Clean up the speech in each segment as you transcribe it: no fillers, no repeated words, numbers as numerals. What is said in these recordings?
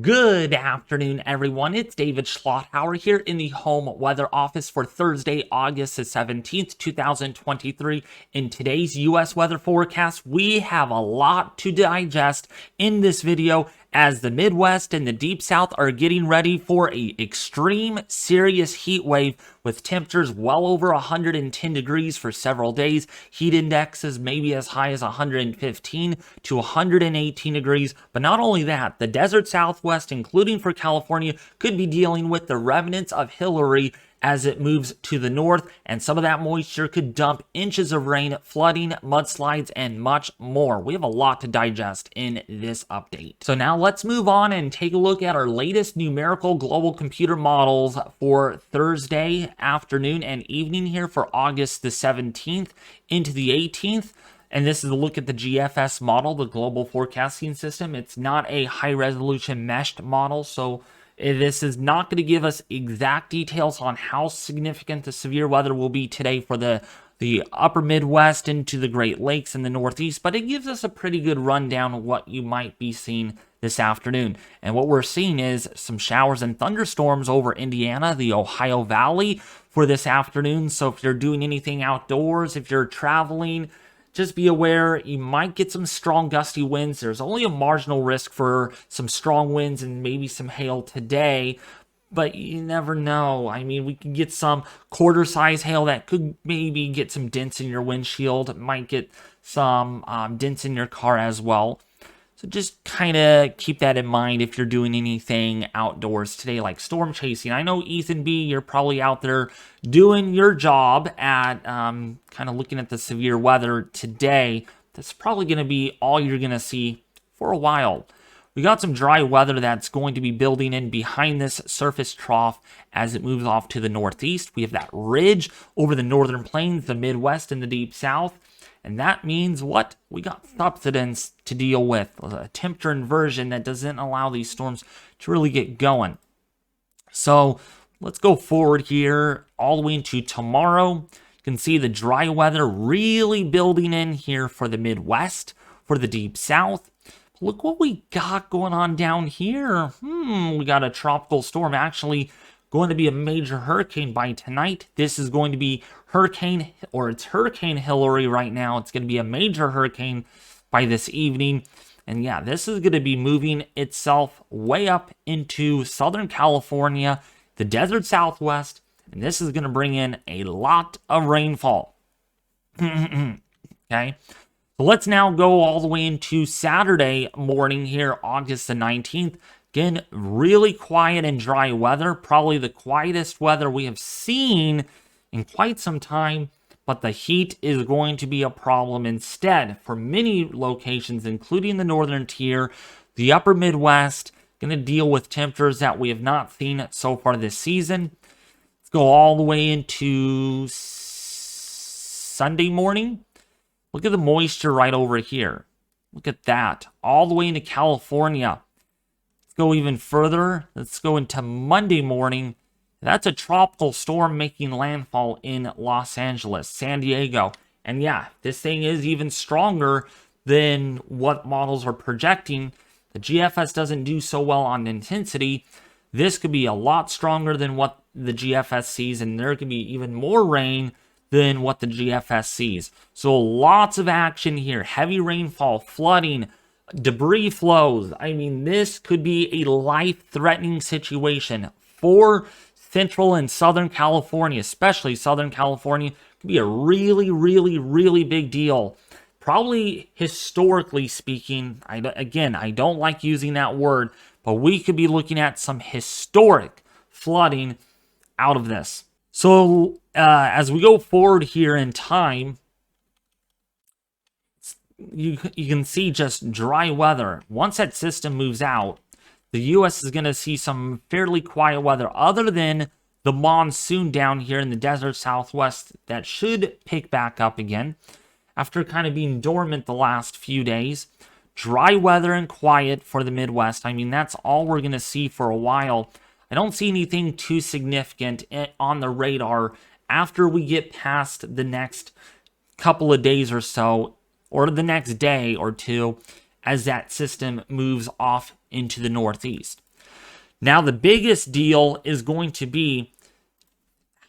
Good afternoon, everyone. It's David Schlotthauer here in the home weather office for Thursday, August the 17th, 2023. In today's U.S. weather forecast, we have a lot to digest in this video as the Midwest and the Deep South are getting ready for an extreme, serious heat wave with temperatures well over 110 degrees for several days. Heat indexes maybe as high as 115 to 118 degrees. But not only that, the desert Southwest, including for California, could be dealing with the remnants of Hilary as it moves to the north, and some of that moisture could dump inches of rain, flooding, mudslides, and much more. We have a lot to digest in this update. So now let's move on and take a look at our latest numerical global computer models for Thursday afternoon and evening here for August the 17th into the 18th. And this is a look at the GFS model, the Global Forecasting System. It's not a high-resolution meshed model, so this is not going to give us exact details on how significant the severe weather will be today for the upper Midwest into the Great Lakes and the Northeast, but it gives us a pretty good rundown of what you might be seeing this afternoon. And what we're seeing is some showers and thunderstorms over Indiana, the Ohio Valley for this afternoon. So if you're doing anything outdoors, if you're traveling, just be aware you might get some strong gusty winds. There's only a marginal risk for some strong winds and maybe some hail today, but you never know. I mean, we can get some quarter-size hail that could maybe get some dents in your windshield. It might get some dents in your car as well. So just kind of keep that in mind if you're doing anything outdoors today, like storm chasing. I know, Ethan B., you're probably out there doing your job at kind of looking at the severe weather today. That's probably going to be all you're going to see for a while. We got some dry weather that's going to be building in behind this surface trough as it moves off to the northeast. We have that ridge over the northern plains, the Midwest, and the Deep South. And that means what? We got subsidence to deal with, a temperature inversion that doesn't allow these storms to really get going. So let's go forward here all the way into tomorrow. You can see the dry weather really building in here for the Midwest, for the Deep South. Look what we got going on down here. We got a tropical storm actually going to be a major hurricane by tonight. This is going to be Hurricane Hilary right now. It's going to be a major hurricane by this evening. And yeah, this is going to be moving itself way up into Southern California, the desert Southwest, and this is going to bring in a lot of rainfall. Okay, so let's now go all the way into Saturday morning here, August the 19th. Again, really quiet and dry weather, probably the quietest weather we have seen in quite some time, but the heat is going to be a problem instead for many locations, including the northern tier, the upper Midwest, going to deal with temperatures that we have not seen so far this season. Let's go all the way into Sunday morning. Look at the moisture right over here. Look at that, all the way into California. Go even further. Let's go into Monday morning. That's a tropical storm making landfall in Los Angeles, San Diego. And yeah, this thing is even stronger than what models are projecting. The GFS doesn't do so well on intensity. This could be a lot stronger than what the GFS sees, and there could be even more rain than what the GFS sees. So lots of action here. Heavy rainfall, flooding, debris flows. I mean, this could be a life-threatening situation for Central and Southern California, especially Southern California. It could be a really, really, really big deal. Probably historically speaking, I don't like using that word, but we could be looking at some historic flooding out of this. So as we go forward here in time, you can see just dry weather. Once that system moves out, the U.S. is going to see some fairly quiet weather other than the monsoon down here in the desert Southwest that should pick back up again after kind of being dormant the last few days. Dry weather and quiet for the Midwest. I mean, that's all we're going to see for a while. I don't see anything too significant on the radar after we get past the next couple of days or so, or the next day or two, as that system moves off into the northeast. Now, the biggest deal is going to be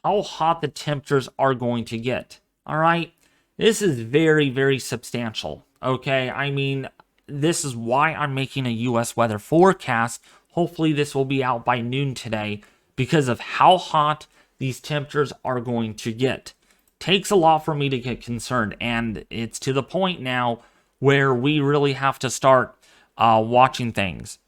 how hot the temperatures are going to get. All right. This is very, very substantial. Okay. I mean, this is why I'm making a U.S. weather forecast. Hopefully, this will be out by noon today because of how hot these temperatures are going to get. Takes a lot for me to get concerned, and it's to the point now where we really have to start watching things.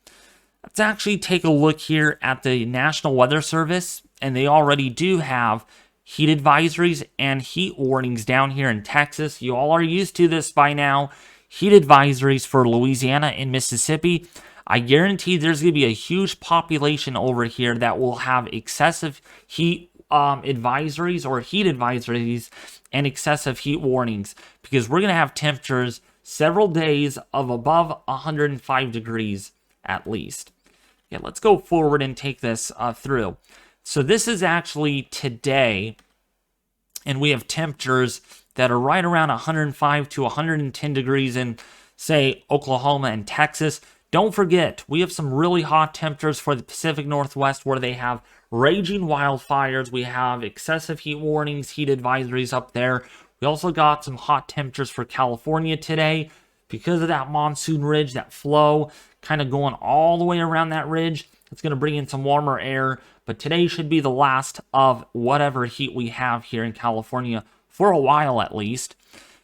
Let's actually take a look here at the National Weather Service, and they already do have heat advisories and heat warnings down here in Texas. You all are used to this by now. Heat advisories for Louisiana and Mississippi. I guarantee there's going to be a huge population over here that will have excessive heat advisories or heat advisories and excessive heat warnings, because we're going to have temperatures several days of above 105 degrees at least. Yeah, let's go forward and take this through. So this is actually today, and we have temperatures that are right around 105 to 110 degrees in, say, Oklahoma and Texas. Don't forget, we have some really hot temperatures for the Pacific Northwest where they have raging wildfires. We have excessive heat warnings, heat advisories up there. We also got some hot temperatures for California today because of that monsoon ridge, that flow kind of going all the way around that ridge. It's going to bring in some warmer air, but today should be the last of whatever heat we have here in California for a while at least,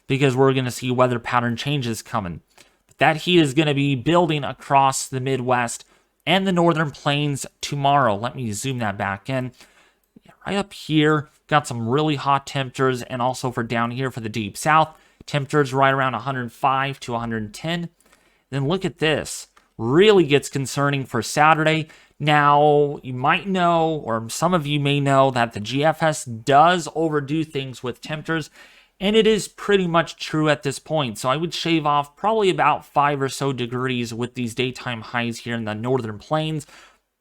because we're going to see weather pattern changes coming. But that heat is going to be building across the Midwest and the northern plains tomorrow. Let me zoom that back in. Right up here, got some really hot temperatures, and also for down here for the deep south, temperatures right around 105 to 110. Then look at this. Really gets concerning for Saturday. Now, you might know, or some of you may know, that the GFS does overdo things with temperatures, and it is pretty much true at this point. So I would shave off probably about 5 or so degrees with these daytime highs here in the northern plains.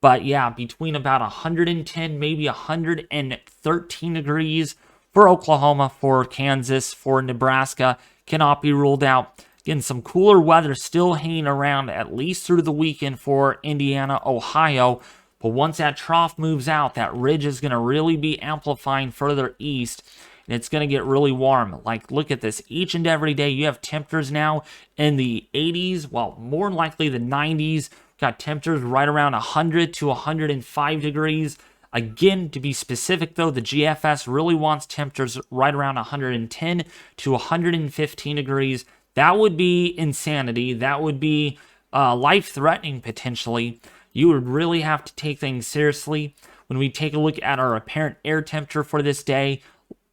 But yeah, between about 110, maybe 113 degrees for Oklahoma, for Kansas, for Nebraska, cannot be ruled out. Again, some cooler weather still hanging around at least through the weekend for Indiana, Ohio. But once that trough moves out, that ridge is going to really be amplifying further east, and it's going to get really warm. Like, look at this. Each and every day, you have temperatures now in the 80s, well, more likely the 90s. Got temperatures right around 100 to 105 degrees. Again, to be specific, though, the GFS really wants temperatures right around 110 to 115 degrees. That would be insanity. That would be life-threatening, potentially. You would really have to take things seriously. When we take a look at our apparent air temperature for this day,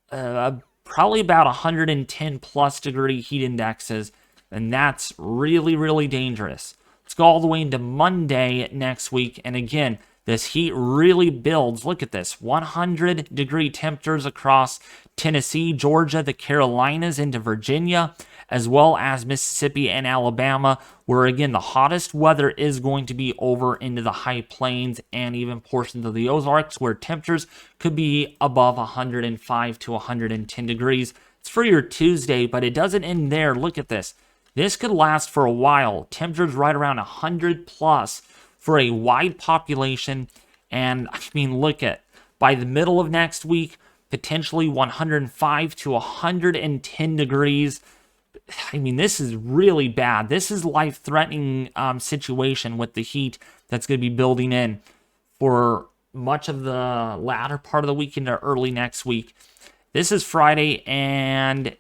probably about 110 plus degree heat indexes, and that's really, really dangerous. Let's go all the way into Monday next week, and again, this heat really builds. Look at this, 100 degree temperatures across Tennessee, Georgia, the Carolinas, into Virginia, as well as Mississippi and Alabama, where again, the hottest weather is going to be over into the high plains and even portions of the Ozarks, where temperatures could be above 105 to 110 degrees. It's for your Tuesday, but it doesn't end there. Look at this. This could last for a while. Temperatures right around 100 plus for a wide population. And I mean, look at, by the middle of next week, potentially 105 to 110 degrees. I mean, this is really bad. This is life-threatening situation with the heat that's going to be building in for much of the latter part of the weekend or early next week. This is Friday, and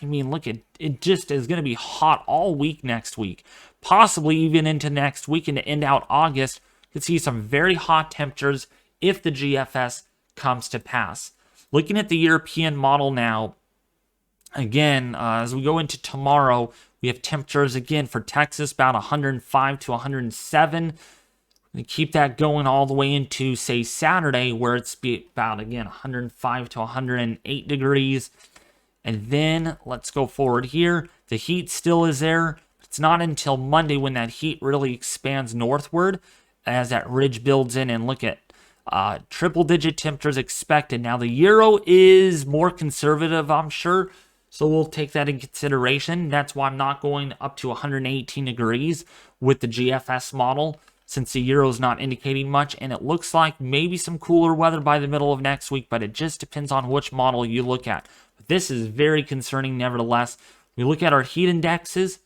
I mean, look, it just is going to be hot all week next week, possibly even into next weekend to end out August. You could see some very hot temperatures if the GFS comes to pass. Looking at the European model now, again, as we go into tomorrow, we have temperatures again for Texas about 105 to 107. We keep that going all the way into, say, Saturday, where it's about, again, 105 to 108 degrees. And then let's go forward here. The heat still is there. It's not until Monday when that heat really expands northward as that ridge builds in. And look at triple-digit temperatures expected. Now, the Euro is more conservative, I'm sure, so we'll take that in consideration. That's why I'm not going up to 118 degrees with the GFS model. since the Euro's not indicating much, and it looks like maybe some cooler weather by the middle of next week, but it just depends on which model you look at. But this is very concerning nevertheless. We look at our heat indexes,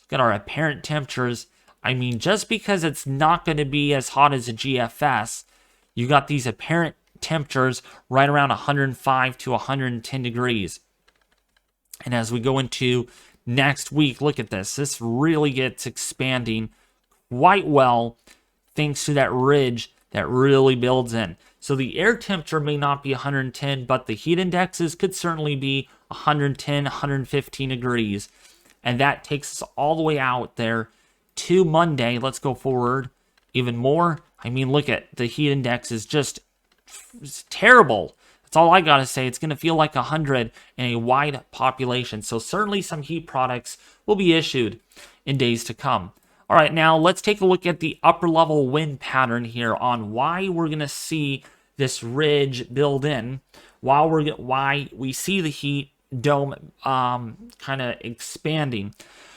look at our apparent temperatures. I mean, just because it's not going to be as hot as a GFS, you got these apparent temperatures right around 105 to 110 degrees. And as we go into next week, look at this. This really gets expanding quite well thanks to that ridge that really builds in. So the air temperature may not be 110, but the heat indexes could certainly be 110, 115 degrees. And that takes us all the way out there to Monday. Let's go forward even more. I mean, look at the heat index is just terrible. That's all I got to say. It's going to feel like 100 in a wide population. So certainly some heat products will be issued in days to come. All right, now let's take a look at the upper level wind pattern here on why we're going to see this ridge build in, why we see the heat dome kind of expanding.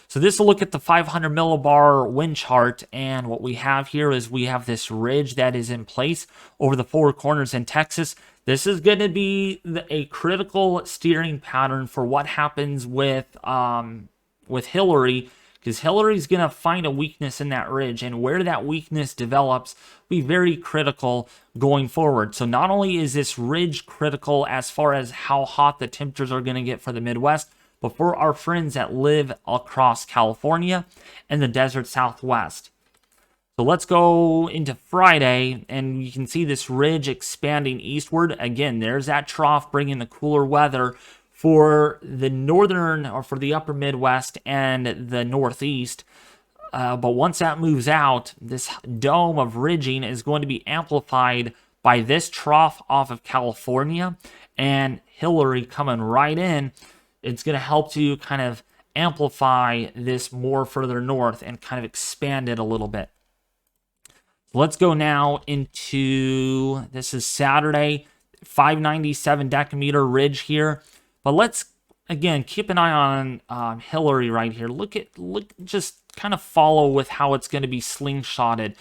So this will look at the 500 millibar wind chart, and what we have here is we have this ridge that is in place over the four corners in Texas. This is going to be a critical steering pattern for what happens with Hilary, because Hilary's going to find a weakness in that ridge, and where that weakness develops will be very critical going forward. So not only is this ridge critical as far as how hot the temperatures are going to get for the Midwest, but for our friends that live across California and the desert Southwest. So let's go into Friday, and you can see this ridge expanding eastward. Again, there's that trough bringing the cooler weather for the northern, or for the upper Midwest and the Northeast. But once that moves out, this dome of ridging is going to be amplified by this trough off of California, and Hilary coming right in. It's going to help to kind of amplify this more further north and kind of expand it a little bit. Let's go now into, this is Saturday, 597 decameter ridge here. But let's, again, keep an eye on Hilary right here. Just kind of follow with how it's going to be slingshotted.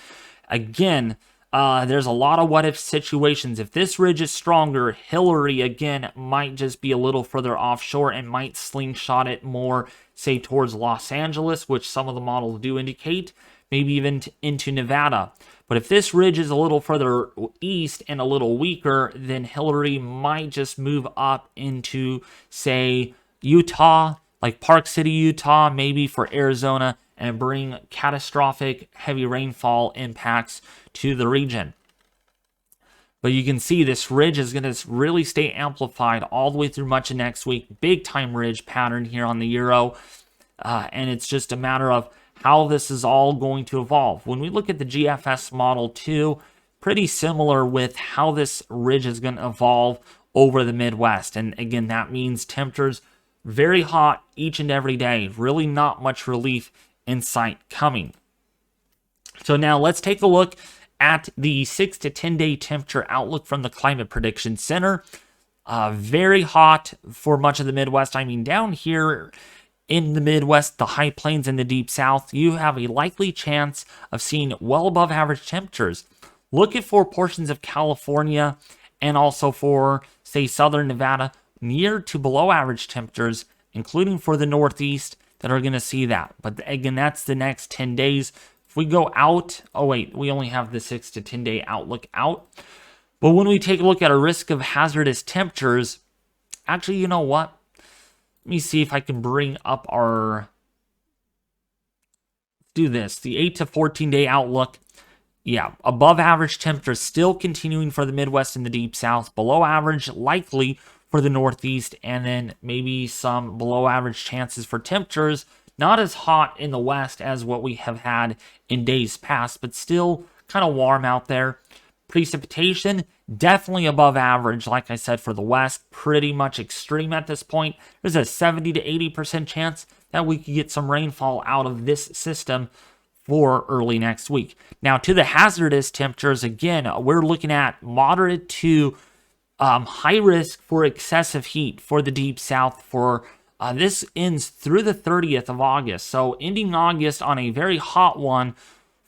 Again, there's a lot of what-if situations. If this ridge is stronger, Hilary, again, might just be a little further offshore and might slingshot it more, say, towards Los Angeles, which some of the models do indicate, maybe even into Nevada. But if this ridge is a little further east and a little weaker, then Hilary might just move up into, say, Utah, like Park City, Utah, maybe for Arizona, and bring catastrophic heavy rainfall impacts to the region. But you can see this ridge is going to really stay amplified all the way through much of next week. Big time ridge pattern here on the Euro. And it's just a matter of how this is all going to evolve. When we look at the GFS model too, pretty similar with how this ridge is going to evolve over the Midwest. And again, that means temperatures very hot each and every day. Really not much relief in sight coming. So now let's take a look at the 6 to 10 day temperature outlook from the Climate Prediction Center. Very hot for much of the Midwest. I mean, down here in the Midwest, the high plains and the deep south, you have a likely chance of seeing well above average temperatures. Look at for portions of California and also for, say, southern Nevada, near to below average temperatures, including for the Northeast, that are going to see that. But again, that's the next 10 days. If we go out, oh wait, we only have the 6 to 10 day outlook out. But when we take a look at a risk of hazardous temperatures, actually, you know what? Let me see if I can bring up our, do this, the 8 to 14 day outlook. Yeah, above average temperatures still continuing for the Midwest and the deep south, below average likely for the Northeast, and then maybe some below average chances for temperatures. Not as hot in the West as what we have had in days past, but still kind of warm out there. Precipitation, definitely above average, like I said, for the West. Pretty much extreme at this point. There's a 70 to 80% chance that we could get some rainfall out of this system for early next week. Now, to the hazardous temperatures, again, we're looking at moderate to high risk for excessive heat for the deep south. For this ends through the 30th of August. So ending August on a very hot one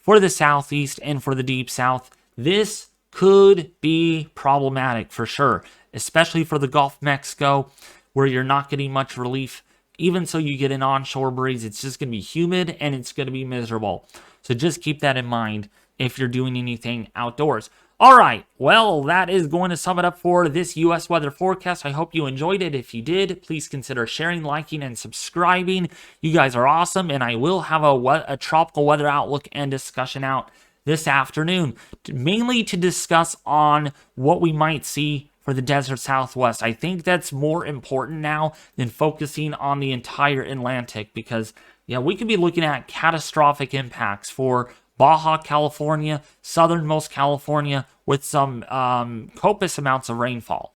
for the southeast and for the deep south. This could be problematic for sure, especially for the Gulf of Mexico, where you're not getting much relief. Even so, you get an onshore breeze, it's just going to be humid and it's going to be miserable. So just keep that in mind if you're doing anything outdoors. All right, well, that is going to sum it up for this U.S. weather forecast. I hope you enjoyed it. If you did, please consider sharing, liking, and subscribing. You guys are awesome, and I will have a tropical weather outlook and discussion out this afternoon, mainly to discuss on what we might see for the desert Southwest. I think that's more important now than focusing on the entire Atlantic, because yeah, we could be looking at catastrophic impacts for Baja California, southernmost California, with some copious amounts of rainfall.